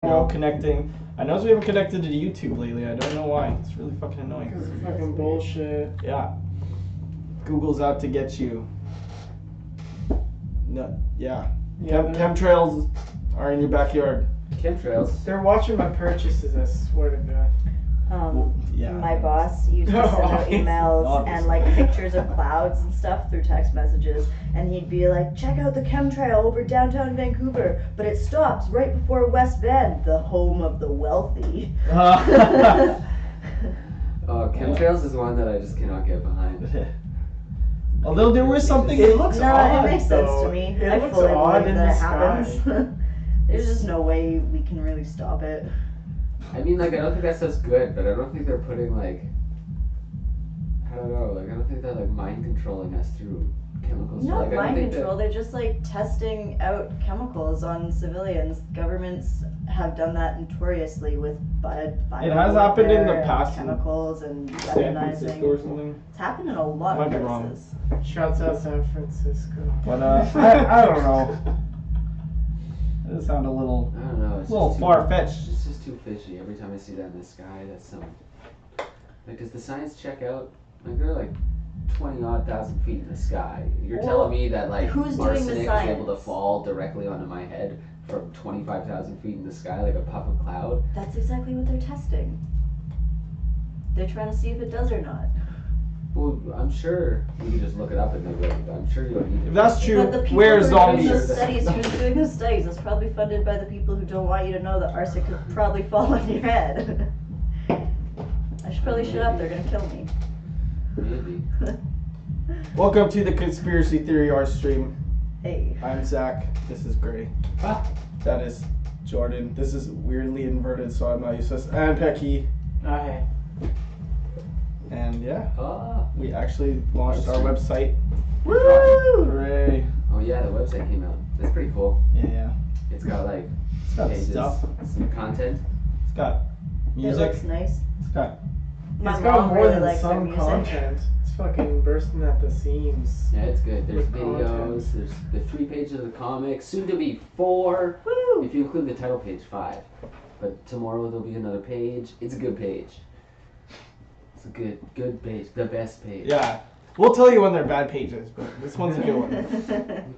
Connecting. I noticed we haven't connected to YouTube lately. I don't know why. It's really fucking annoying. Because of fucking bullshit. Yeah. Google's out to get you. No. Yeah. Chemtrails are in your backyard. Chemtrails. They're watching my purchases, I swear to God. My boss used to send out emails and like pictures of clouds and stuff through text messages, and he'd be like, check out the chemtrail over downtown Vancouver, but it stops right before West Bend, the home of the wealthy. Chemtrails is one that I just cannot get behind. Although there was something. It looks odd, it makes sense to me. It I looks fully odd believe in that the it sky. happens. There's just no way we can really stop it. I mean, like, I don't think that stuff's good, but I don't think they're putting, like, I don't know, like, I don't think they're, like, mind controlling us through chemicals. Not like, mind control, they're just, like, testing out chemicals on civilians. Governments have done that notoriously with It has happened in the past. Chemicals and San Francisco or something. It's happened in a lot of places. Wrong. Shouts out San Francisco. But, I don't know. It does sound a little, I don't know, it's little far-fetched. It's just too fishy. Every time I see that in the sky, that's some... Like, does the science check out? Like, they're like 20-odd thousand feet in the sky. You're telling me that, like, who's doing the arsenic is science? able to fall directly onto my head from 25,000 feet in the sky like a puff of cloud? That's exactly what they're testing. They're trying to see if it does or not. Well, I'm sure you can just look it up and they'll be like, I'm sure you don't need to. If that's true, But the people where's who are doing zombies? those studies, who's doing those studies, that's probably funded by the people who don't want you to know that arsenic could probably fall on your head. I should probably shut up, they're gonna kill me. Maybe. Welcome to the Conspiracy Theory Art Stream. Hey. I'm Zach. This is Gray. That is Jordan. This is weirdly inverted, so I'm not used to this. And Pecky. Hey. And yeah, Ah. we actually launched our website. Woo! Hooray. Oh yeah, the website came out. That's pretty cool. Yeah. It's got like It's got pages, stuff. some content. It's got It music. looks nice. It's got My It's got mom more really than likes their some music. content. It's fucking bursting at the seams. Yeah, it's good. There's With videos, content. there's the 3 pages of the comic, soon to be 4. Woo! If you include the title page, 5. But tomorrow there'll be another page. It's a good page. It's a good page. The best page. yeah. We'll tell you when they're bad pages, but this one's a good one.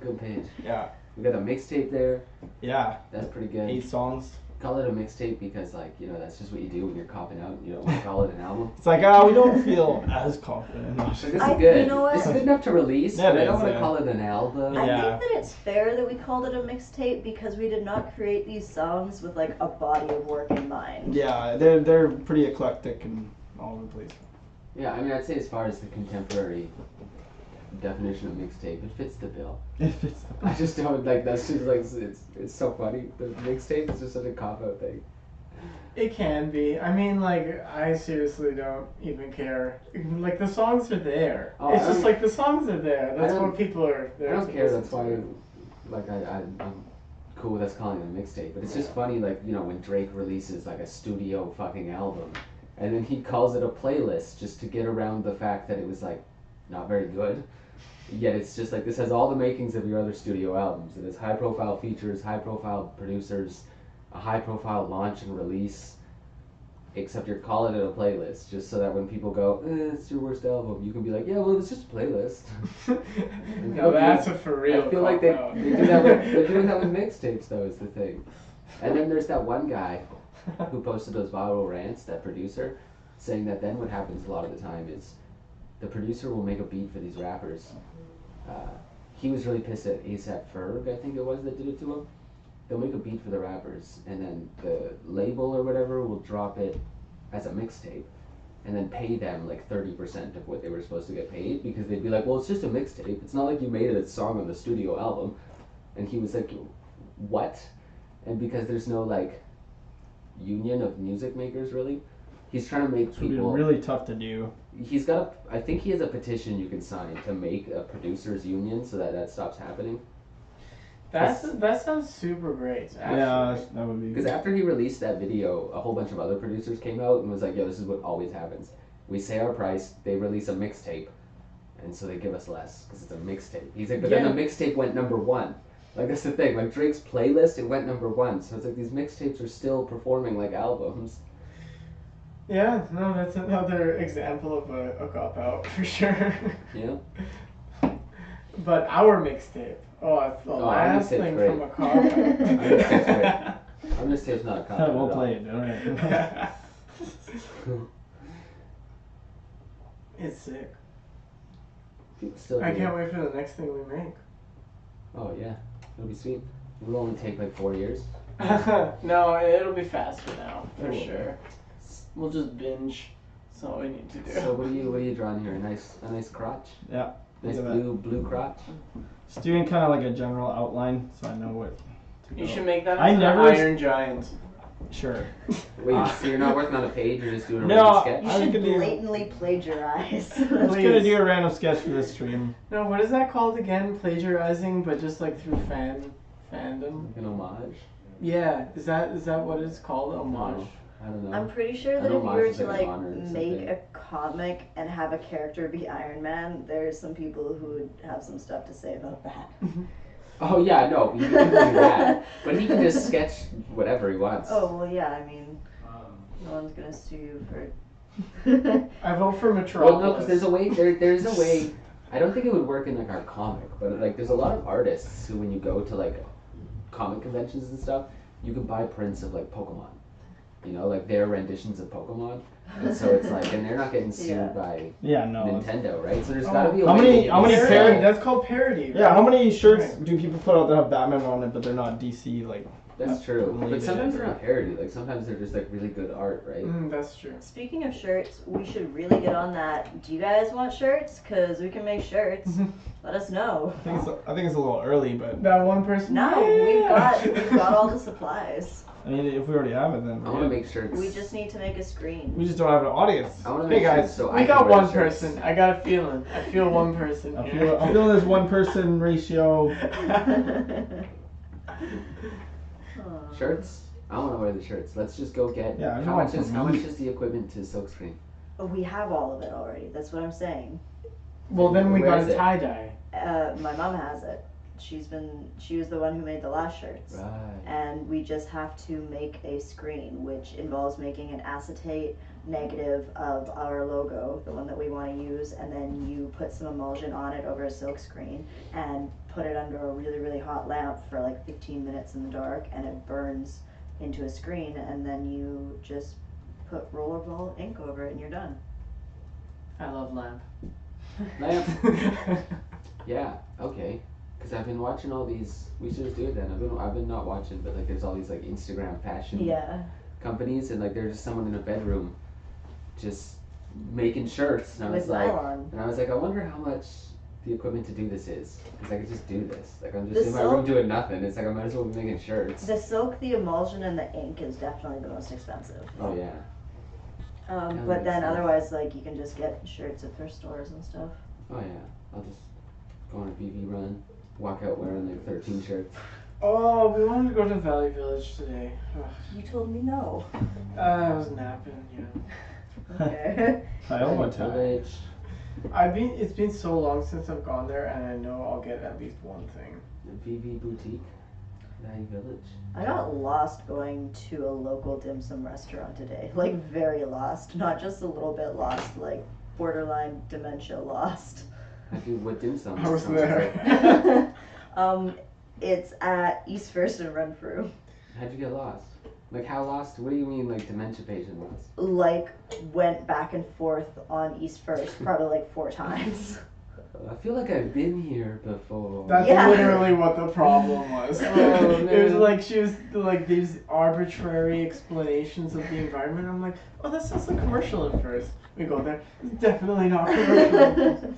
Good page. Yeah. We got a mixtape there. Yeah. That's pretty good. 8 songs. Call it a mixtape because, like, you know, that's just what you do when you're copping out and you don't want to call it an album. It's like, we don't feel as confident. So this is I- good. you know what? This is good enough to release, Yeah, but it I don't is, want to yeah. call it an album. I Yeah. think that it's fair that we called it a mixtape because we did not create these songs with like a body of work in mind. Yeah, they're pretty eclectic and all over the place. Yeah, I mean, I'd say as far as the contemporary definition of mixtape, it fits the bill. If it's I just don't, like, that's just, like, it's so funny. The mixtape is just such a cop-out thing. It can be. I mean, like, I seriously don't even care. Like, the songs are there. Oh, It's I just don't- like the songs are there. That's I don't- what people are I there. don't to care, listen that's why, to. like, I'm cool with us calling it a mixtape, but it's just funny, like, you know, when Drake releases, like, a studio fucking album, and then he calls it a playlist just to get around the fact that it was, like, not very good. Yet it's just like, this has all the makings of your other studio albums. It has high-profile features, high-profile producers, a high-profile launch and release, except you're calling it a playlist, just so that when people go, it's your worst album, you can be like, yeah, well, it's just a playlist. No, that's a for real. I feel like they do that with, they're doing that with mixtapes, though, is the thing. And then there's that one guy who posted those viral rants, that producer, saying that then what happens a lot of the time is the producer will make a beat for these rappers. He was really pissed at ASAP Ferg, I think it was, that did it to him. They'll make a beat for the rappers, and then the label or whatever will drop it as a mixtape, and then pay them like 30% of what they were supposed to get paid, because they'd be like, well, it's just a mixtape. It's not like you made it a song on the studio album. And he was like, what? And because there's no like union of music makers really, he's trying to make It would be people. really tough to do. He's got I think he has a petition you can sign to make a producers union so that stops happening. That sounds super great. Actually. Yeah, that would be. Because after he released that video, a whole bunch of other producers came out and was like, yo, this is what always happens. We say our price, they release a mixtape, and so they give us less because it's a mixtape. He's like, but then the mixtape went #1. Like that's the thing. Like Drake's playlist, it went #1. So it's like these mixtapes are still performing like albums. Yeah, no, that's another example of a cop out for sure. Yeah. But our mixtape, it's the last thing great. from a cop out. Our mixtape's not a cop out. We'll play it, alright. It's sick. People still I do can't it. wait for the next thing we make. Oh yeah, it'll be sweet. It'll only take like 4 years. No, it'll be faster now, for Oh. sure. We'll just binge. That's all we need to do. So what are you drawing here? A nice crotch? Yeah. Nice Look at that. blue crotch? Just doing kind of like a general outline, so I know what to You go. should make that I into the never- Iron Giant. Sure. Wait, so you're not working on a page, you're just doing a No, random sketch? You I was should gonna do- blatantly plagiarize. I was gonna do a random sketch for this stream. No, what is that called again? Plagiarizing, but just like through fandom. Like an homage? Yeah, is that what it's called? Homage. I don't know. I'm pretty sure I that know if you Mars were is to like an like honor or make something. a comic and have a character be Iron Man, there's some people who would have some stuff to say about that. Oh yeah, no, you can do that. But he can just sketch whatever he wants. Oh well, yeah. I mean, no one's gonna sue you for. I vote for Metropolis. Well, no, because there's a way. There's a way. I don't think it would work in like our comic, but like there's a lot of artists who, when you go to like comic conventions and stuff, you can buy prints of like Pokemon. You know, like their renditions of Pokemon, and so it's like, and they're not getting sued Yeah. by Yeah, no. Nintendo, right? So there's got to be a How way. many- that you how can many say- Parody, parody- that's called parody. Yeah, right? how many shirts Right. do people put out that have Batman on it, but they're not DC? Like, That's true, but related sometimes or- they're not parody. Like sometimes they're just like really good art, right? That's true. Speaking of shirts, we should really get on that. Do you guys want shirts? Cause we can make shirts. Let us know. I think it's a little early, but That one person. No, Yeah. we've got all the supplies. I mean, if we already have it, then I want to make shirts. We just need to make a screen. we just don't have an audience. I want to Hey make guys, shirts so We I got can wear one shirts. person. I got a feeling. I feel one person. I here. feel this one person ratio. Aw. Shirts? I want to wear the shirts. Let's just go get. Yeah, I just how want much is some how much meat. is the equipment to silkscreen? We have all of it already. That's what I'm saying. Well, then we Where got is a it? tie dye. My mom has it. She was the one who made the last shirts. Right. And we just have to make a screen, which involves making an acetate negative of our logo, the one that we want to use, and then you put some emulsion on it over a silk screen and put it under a really, really hot lamp for like 15 minutes in the dark, and it burns into a screen, and then you just put rollerball ink over it and you're done. I love lamp. Lamp. Yeah. Okay. Because I've been watching all these. We should just do it then. I've been not watching, but like there's all these like Instagram fashion Yeah. companies, and like there's just someone in a bedroom, just making shirts, and I was With like, nylon. I wonder how much the equipment to do this is, because I could just do this. Like I'm just The in my silk- room doing nothing. It's like I might as well be making shirts. The silk, the emulsion, and the ink is definitely the most expensive. Oh yeah. That But makes then sense. otherwise, like, you can just get shirts at thrift stores and stuff. Oh yeah. I'll just go on a BB run, walk out wearing like 13 shirts. Oh, we wanted to go to Valley Village today. You told me no. I was napping. Yeah. Okay. I don't want to. Village. It's been so long since I've gone there, and I know I'll get at least one thing. The BB boutique. Valley Village. I got lost going to a local dim sum restaurant today. Like, very lost. Not just a little bit lost, like, borderline dementia lost. What dim sum? I was sounds there. like- It's at East First and Renfrew. How'd you get lost? Like how lost? What do you mean like dementia patient lost? Like, went back and forth on East First probably like 4 times. I feel like I've been here before. That's Yeah. literally what the problem was. Oh, It was man. like she was like these arbitrary explanations of the environment. I'm like, oh, that sounds like commercial at first. We go there, it's definitely not commercial.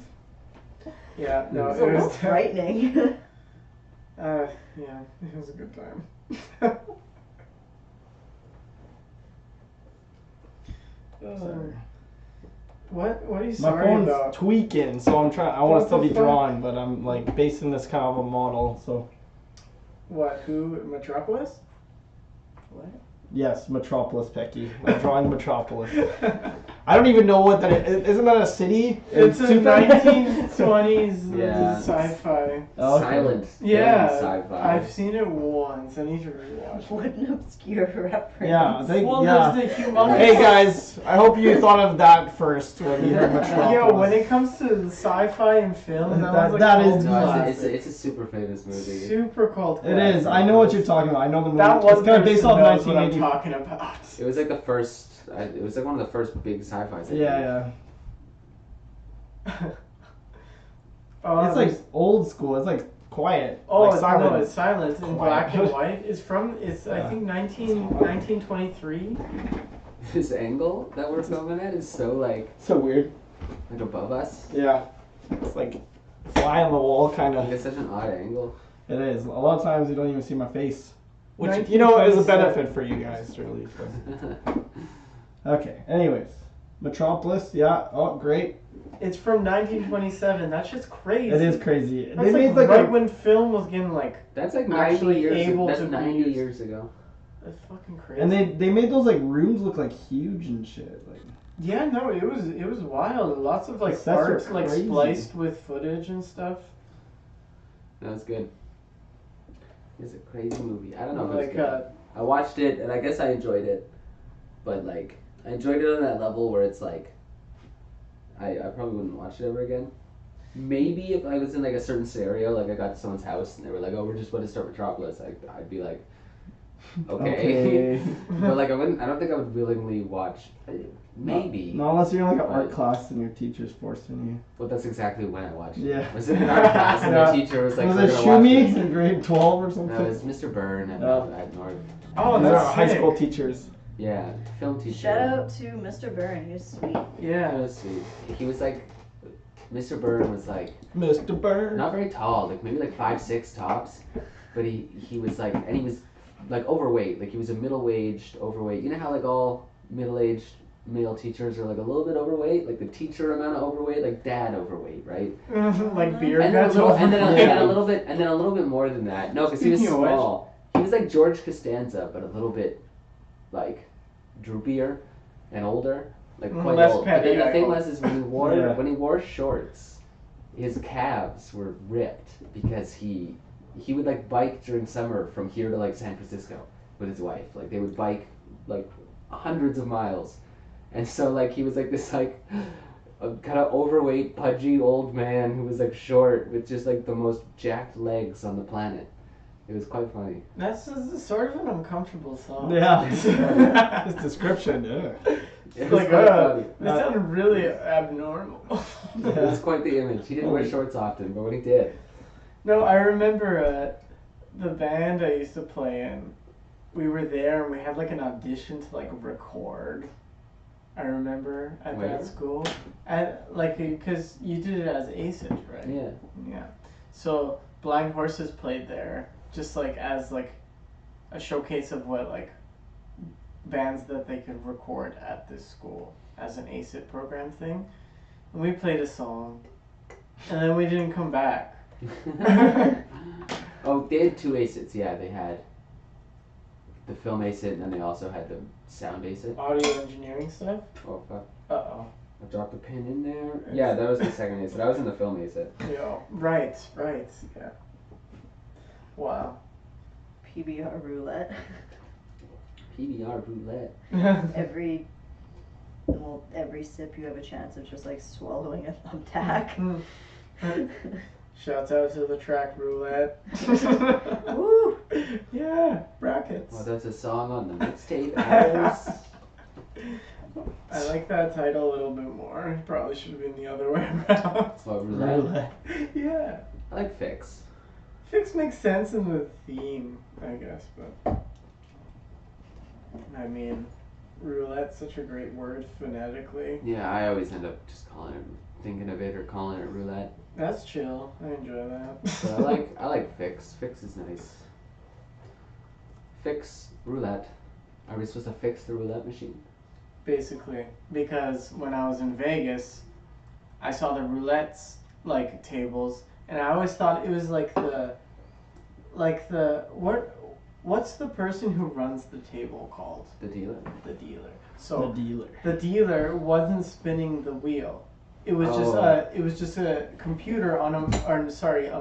Yeah, no, It's it a little was. frightening. Yeah, it was a good time. Sorry. What are you My sorry phone's about? tweaking, so I'm trying. I want What to still the be fuck? drawing, but I'm like basing this kind of a model. So What? Who? Metropolis? What? yes, Metropolis, Pecky. I'm drawing Metropolis. I don't even know what that is. Isn't that a city? It's a 1920s Yeah. sci-fi. Okay. Silent. Yeah, Sci-fi. I've seen it once. I need to rewatch What an obscure reference. Yeah, Well, yeah. there's the humongous. Hey guys, I hope you thought of that first when you heard Metropolis. Yeah, when it comes to the sci-fi and film, That was is- cult No, classic. it's a super famous movie. Super cult. It is. I know what you're talking about. I know the movie. That It's one kind of based off knows what I'm 1980. talking about. It was like the first. It was like one of the first big sci-fis. Yeah. Oh, It's like old school. It's like quiet. Oh, like silent. no, it's silent in Quiet. black and white. It's I Yeah. think 1923. This angle that we're filming at is so like So weird. above us. Yeah. It's like fly on the wall kind Like, of. it's such an odd angle. It is. A lot of times you don't even see my face. Which, you know, is a benefit for you guys, really. So. Okay, anyways. Metropolis, yeah. Oh, great. It's from 1927. That's just crazy. It is crazy. That's They made like right a. when film was getting like That's like Actually 90 years. able That's to be 90 used. years ago. that's fucking crazy. And they made those like rooms look like huge and shit. Like. yeah, no, it was wild. Lots of like The sets are art like crazy. spliced with footage and stuff. No, it's good. It's a crazy movie. I don't know if it's Like good. I watched it and I guess I enjoyed it, but like I enjoyed it on that level where it's like I probably wouldn't watch it ever again. Maybe if I was in like a certain scenario, like I got to someone's house and they were like, "Oh, we're just about to start Metropolis," I'd be like, "Okay," but like I don't think I would willingly watch. Maybe. No, unless you're in like an art But- class and your teacher's forcing you. Well, that's exactly when I watched it. Yeah. I was in an art class and Yeah. the teacher was like, Was "We're it gonna watch Shumi this." in grade 12 or something? No, it was Mr. Byrne at North. Oh, These that's are high sick. school teachers. Yeah, film teacher. Shout out to Mr. Byrne. He was sweet. That Yeah. was sweet. He was like, Mr. Byrne was like Mr. Burns. not very tall, like maybe like 5'6" tops, but he was like, and he was like overweight, like he was a middle-aged overweight. You know how like all middle-aged male teachers are like a little bit overweight, like the teacher amount of overweight, like dad overweight, right? like beer And then a guts little, over and then a, beer. and then a little bit, and then a little bit more than that. No, because he was Speaking of which- small. He was like George Costanza, but a little bit like droopier and older, like quite Less old. But then the petty, thing I was, is when he wore Yeah. shorts, his calves were ripped because he would like bike during summer from here to like San Francisco with his wife. Like they would bike like hundreds of miles, and so like he was like this like a kind of overweight, pudgy old man who was like short with just like the most jacked legs on the planet. It was quite funny. That's sort of an uncomfortable song. Yeah. His description, yeah. It was Like, quite funny. this sounded really abnormal. It was quite the image. He didn't wear shorts often, but when he did, No, I remember the band I used to play in. We were there and we had like an audition to like record. I remember at Where? that school, at like because you did it as ACID, right? yeah. Yeah. So Blind Horses played there, just like as like a showcase of what like bands that they could record at this school as an ACID program thing. And we played a song, and then we didn't come back. Oh, they had two ACIDs. Yeah, they had the film ACID, and then they also had the sound ACID. Audio engineering stuff. Oh fuck! Uh I dropped a pin in there. Yeah, that was the second ACID. I was in the film ACID. oh. Yeah. Right. Yeah. Wow. PBR roulette. PBR roulette. Every sip you have a chance of just like swallowing a thumbtack. Shouts out to the track Roulette. Woo! Yeah, brackets. Well, that's a song on the mixtape. Hours. I like that title a little bit more. It probably should have been the other way around. What roulette? Yeah. I like Fix. Fix makes sense in the theme, I guess, but I mean, roulette's such a great word phonetically. Yeah, I always end up just thinking of it or calling it roulette. That's chill. I enjoy that. But I like Fix. Fix is nice. Fix roulette. Are we supposed to fix the roulette machine? Basically, because when I was in Vegas, I saw the roulette's like tables, and I always thought it was like the what What's the person who runs the table called? The dealer. The dealer. So The dealer. the dealer wasn't spinning the wheel. It was just a computer on a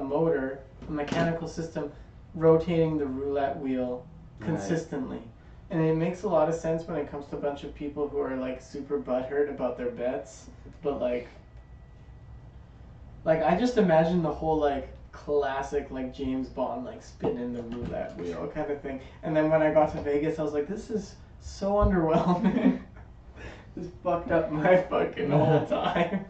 motor, a mechanical system, rotating the roulette wheel consistently. Right. And it makes a lot of sense when it comes to a bunch of people who are like super butthurt about their bets, but like I just imagine the whole like classic like James Bond like spinning the roulette wheel kind of thing. And then when I got to Vegas, I was like, this is so underwhelming. Just fucked up my fucking whole time.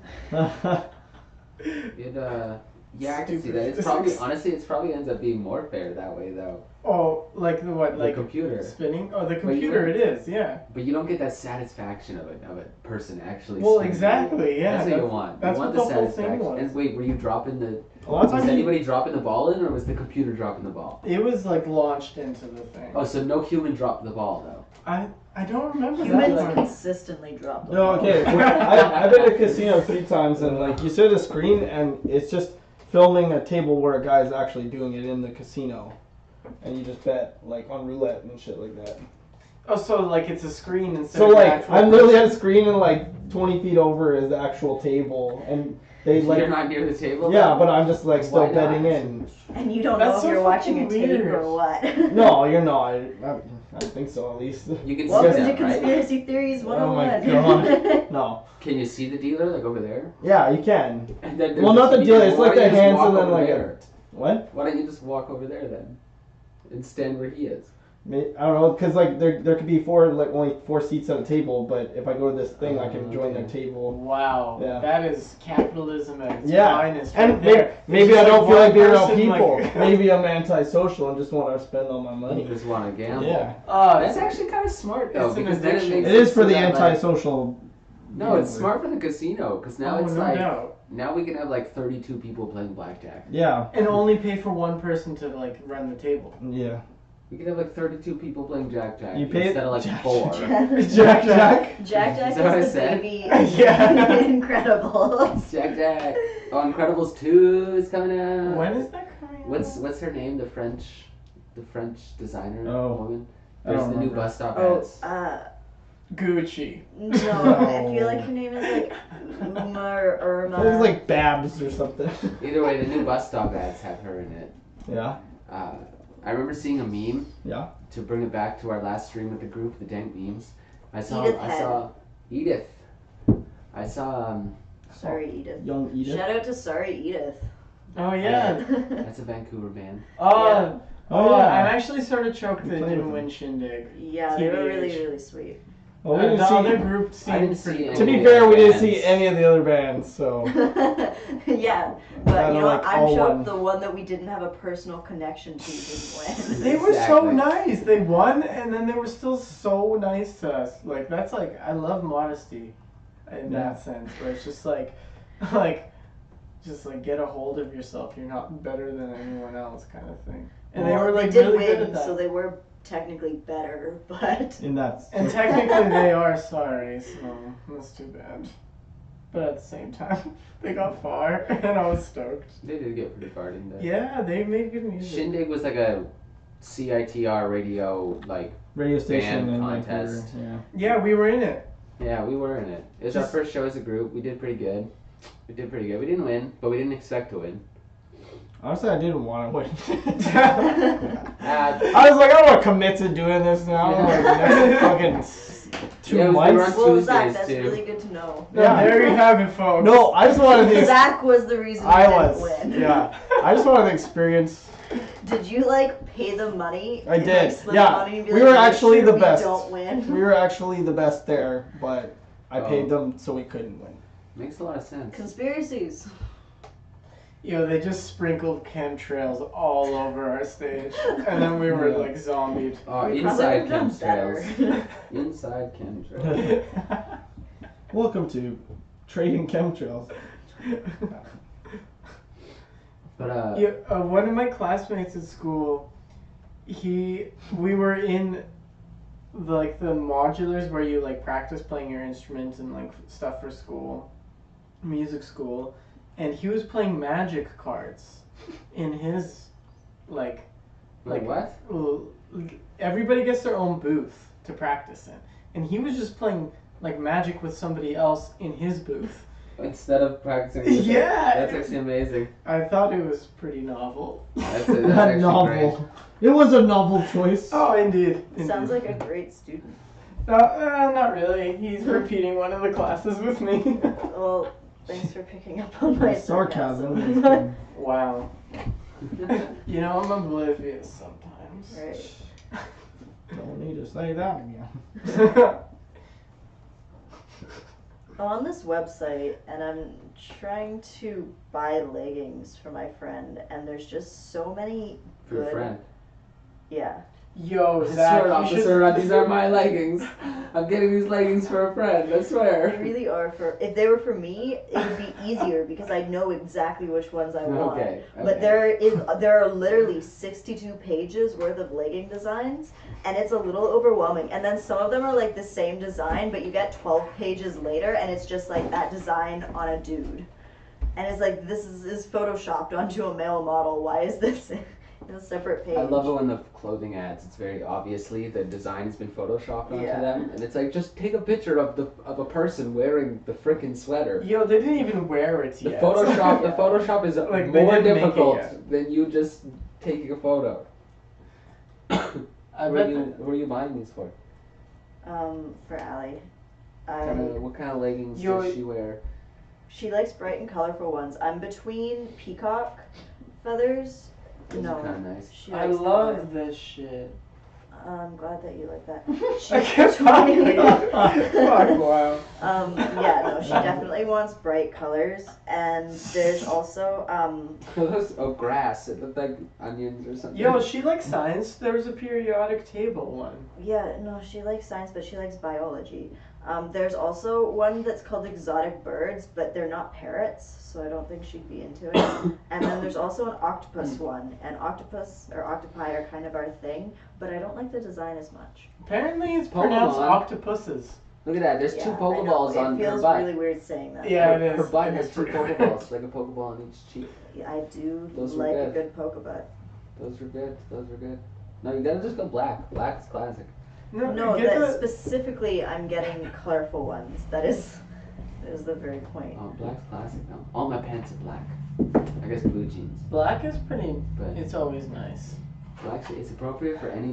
Yeah, I can see that. It's probably honestly, it probably ends up being more fair that way though. Oh, like the what? The like computer spinning? Oh, the computer. It is, yeah. But you don't get that satisfaction of a person actually. Well, spinning. exactly. Yeah. That's what you want. That's you want what the whole satisfaction. thing was. And wait, were you dropping the? Was anybody dropping the ball in, or was the computer dropping the ball? It was like launched into the thing. Oh, so no human dropped the ball though. I don't remember Humans that. consistently drop the No, ball. okay. I've been to a casino 3 times, and like you set a screen, and it's just filming a table where a guy's actually doing it in the casino, and you just bet like on roulette and shit like that. Oh, so like it's a screen instead So of like I'm literally at a screen, and like 20 feet over is the actual table, and they like. You're not near the table. Yeah, though? but I'm just like still Why not? betting in. And you don't That's know so if you're watching a fucking tape weird. or what. No, you're not. I think so, at least. You can see Welcome to that, right? Conspiracy Theories Oh 101. my god. No. Can you see the dealer like over there? Yeah, you can. And then Well, not the dealer. It's Why like don't the you just hands walk and then over like there? What? Why don't you just walk over there then, and stand where he is? I don't know, because like there could be only 4 seats at a table, but if I go to this thing, I can join their table. Wow, Yeah. that is capitalism at its Yeah, finest. and right there. maybe It's I don't like feel like one being around person, people. like- Maybe I'm antisocial and just want to spend all my You money. just want to gamble. Yeah, That's actually kind of smart though, It's an because then it addiction. makes it is it for so the that, like- antisocial. No, it's gambler. smart for the casino because now it's no like doubt. now we can have like 32 people playing blackjack. Yeah, And only pay for one person to like run the table. yeah. We can have like 32 people playing Jack You pay instead of like Jack- 4. Jack. Jack Is that what I is the said? baby Yeah. Incredible. Jack. Oh, Incredibles 2 is coming out. When is that coming out? What's her name? The French designer Oh. woman. I There's don't the new remember. bus stop Oh, ads. Gucci. no, I feel like her name is like Uma or Irma. It was like Babs or something. Either way, the new bus stop ads have her in it. Yeah, I remember seeing a meme yeah. to bring it back to our last stream with the group, the dank memes. I saw Edith. I saw Sorry, Edith. Young Edith. Shout out to Sorry Edith. Oh yeah. that's a Vancouver band. Oh, Oh, yeah. I'm actually sort of choked You they played didn't with win Shindig. Yeah, they were TBH. really, really sweet. Well, we The didn't other see. group I didn't seemed see pretty. any. To be of fair, the we didn't bands. see any of the other bands, so. Yeah, but I you don't know, like I'm all shocked one. the one that we didn't have a personal connection to didn't win. They were so Exactly. nice. They won, and then they were still so nice to us. Like that's like I love modesty, in that sense. Where it's just like, just like get a hold of yourself. You're not better than anyone else, kind of thing. And Well, they were like did really win, good at that. so they were technically better, but In that. And technically they are sorry, so that's too bad. But at the same time, they got far, and I was stoked. They did get pretty far, didn't they? Yeah, they made good music. Shindig was like a CITR radio, like, Radio station Band in contest. Vancouver. Yeah, we were in it. yeah, we were in it. It was our Just- first show as a group. We did pretty good. We didn't win, but we didn't expect to win. Honestly, I didn't want to win. Uh, I was like, I don't want to commit to doing this now. Like, next fucking 2 Yeah, it was- we were months. on well, Zach, Tuesdays, that's too. really good to know. Yeah, there you have it, folks. No, I just wanted the. Zach was the reason we I didn't was. win. Yeah, I just wanted the experience. Did you like pay them money? I and, did, Like, slip yeah. Money and be We like, were "Make actually sure the we best." Don't win. We were actually the best there, but I Oh. paid them so we couldn't win. makes a lot of sense. Conspiracies. Yo, they just sprinkled chemtrails all over our stage, and then we were Yeah. like zombied. We probably Inside would've done chemtrails. better. Inside chemtrails. Welcome to Trading Chemtrails. But Yeah, one of my classmates at school, we were in like the modulars where you like practice playing your instruments and like stuff for school, music school, and he was playing magic cards in his like Like what? Everybody gets their own booth to practice in, and he was just playing like Magic with somebody else in his booth Instead of practicing with Yeah. That's actually amazing. I thought it was pretty novel. That's actually novel. great. It was a novel choice. Oh, indeed. Sounds like a great student. Not really. He's repeating one of the classes with me. Well, thanks for picking up on my sarcasm. sarcasm. Wow. You know, I'm oblivious sometimes. Right. Don't need to say that again. On this website, and I'm trying to buy leggings for my friend, and there's just so many For your good. friend. Yeah. Yo, I Zach, swear, you officer, these are my leggings. I'm getting these leggings for a friend, I They swear. really are for. If they were for me, it would be easier because I know exactly which ones I want. Okay. But there are literally 62 pages worth of legging designs, and it's a little overwhelming. And then some of them are like the same design, but you get 12 pages later, and it's just like that design on a dude. And it's like, this is photoshopped onto a male model. Why is this in a separate page? I love it when the clothing ads, it's very obviously the design has been photoshopped onto Yeah. them, and it's like, just take a picture of a person wearing the frickin' sweater. Yo, they didn't even wear it The yet. Photoshop is Like, they more didn't make it difficult yet. than you just taking a photo. I Who bet are you buying these for? For Allie. What kind of leggings Yo, does she wear? She likes bright and colorful ones. I'm between peacock feathers. Those No. are kind of nice. She I likes love this shit. I'm glad that you like that. I can't talk. Fuck, wow. Yeah, no, she definitely wants bright colors, and there's also Grass. It looked like onions or something. Yo, she likes science. There was a periodic table one. yeah, no, she likes science, but she likes biology. There's also one that's called exotic birds, but they're not parrots, so I don't think she'd be into it. And then there's also an octopus one, and octopus or octopi are kind of our thing, but I don't like the design as much. Apparently it's Pokemon. pronounced octopuses. Look at that. There's two Yeah, Pokeballs I know. on It her feels butt. really weird saying that. Yeah, it is. Her butt It has is two pretty Pokeballs, like a Pokeball on each cheek. Yeah, I do Those are like a good. good Pokebutt. Those are good. Those are good. No, you gotta just go black. Black's classic. No, get that the- specifically I'm getting colorful ones. That is the very point. Oh, black's classic though. All my pants are black. I guess blue jeans. Black is pretty. But It's always nice. black is appropriate for any